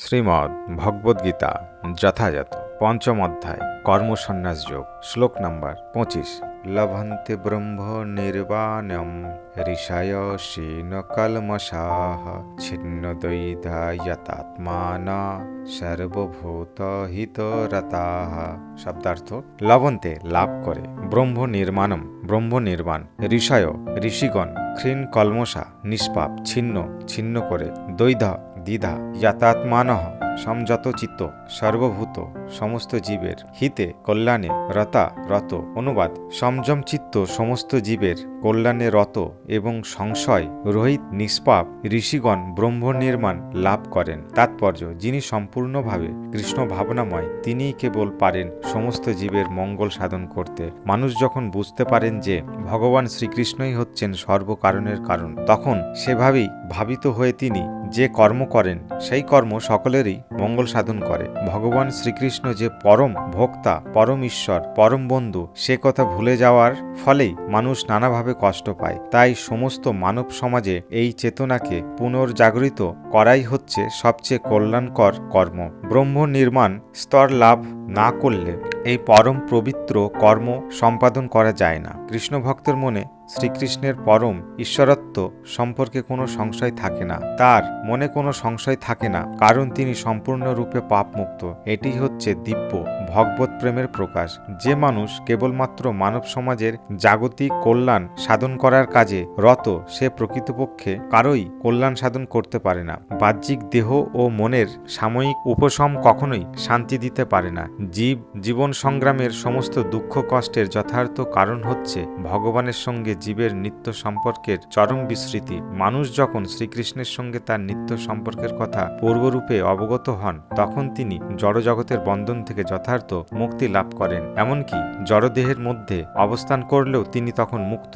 শ্রীমদ্ ভগবদ্গীতা যথাযথ পঞ্চম অধ্যায় কর্মসন্ন্যাস যোগ শ্লোক নম্বর 25। লভন্তে ব্রহ্ম নির্বাণম ঋষয় শীন কলমশাঃ ছিন্ন দ্বৈধা যতাত্মান সর্বভূত হিতরতাঃ। শব্দার্থ: লবন্তে লাভ করে, ব্রহ্ম নির্মাণম ব্রহ্ম নির্মাণ, ঋষয় ঋষিগণ, ক্ষীণ কলমশা নিষ্পাপ ছিন্ন করে, দ্বৈধা দ্বিধা, যতাত্মানঃ সংযত চিত্ত, সর্বভূত সমস্ত জীবের, হিতে কল্যাণে, রতা রত। অনুবাদ: সংযম চিত্ত সমস্ত জীবের কল্যাণে রত এবং সংশয় রহিত নিষ্পাপ ঋষিগণ ব্রহ্ম নির্মাণ লাভ করেন। তাৎপর্য: যিনি সম্পূর্ণভাবে কৃষ্ণ ভাবনাময়, তিনিই কেবল পারেন সমস্ত জীবের মঙ্গল সাধন করতে। মানুষ যখন বুঝতে পারেন যে ভগবান শ্রীকৃষ্ণই হচ্ছেন সর্বকারণের কারণ, তখন সেভাবেই ভাবিত হয়ে তিনি যে কর্ম করেন সেই কর্ম সকলেরই মঙ্গল সাধন করে। ভগবান শ্রীকৃষ্ণ যে পরম ভোক্তা, পরম ঈশ্বর, পরম বন্ধু, সে কথা ভুলে যাওয়ার ফলেই মানুষ নানাভাবে কষ্ট পায়। তাই সমস্ত মানব সমাজে এই চেতনাকে পুনর্জাগরিত করাই হচ্ছে সবচেয়ে কল্যাণকর কর্ম। ব্রহ্ম নির্মাণ স্তর লাভ না করলে এই পরম পবিত্র কর্ম সম্পাদন করা যায় না। কৃষ্ণ ভক্তের মনে শ্রীকৃষ্ণের পরম ঈশ্বরত্ব সম্পর্কে কোনো সংশয় থাকে না, তার মনে কোনো সংশয় থাকে না, কারণ তিনি সম্পূর্ণরূপে পাপমুক্ত। এটি হচ্ছে দিব্য ভগবত প্রেমের প্রকাশ। যে মানুষ কেবলমাত্র মানব সমাজের জাগতিক কল্যাণ সাধন করার কাজে রত, সে প্রকৃতপক্ষে কারোই কল্যাণ সাধন করতে পারে না। বাহ্যিক দেহ ও মনের সাময়িক উপশম কখনোই শান্তি দিতে পারে না। জীবন সংগ্রামের সমস্ত দুঃখ কষ্টের যথার্থ কারণ হচ্ছে ভগবানের সঙ্গে জীবের নিত্য সম্পর্কের চরম বিস্মৃতি। মানুষ যখন শ্রীকৃষ্ণের সঙ্গে তার নিত্য সম্পর্কের কথা পূর্বরূপে অবগত হন, তখন তিনি জড়জগতের বন্ধন থেকে যথার্থ মুক্তি লাভ করেন। এমনকি জড়দেহের মধ্যে অবস্থান করলেও তিনি তখন মুক্ত।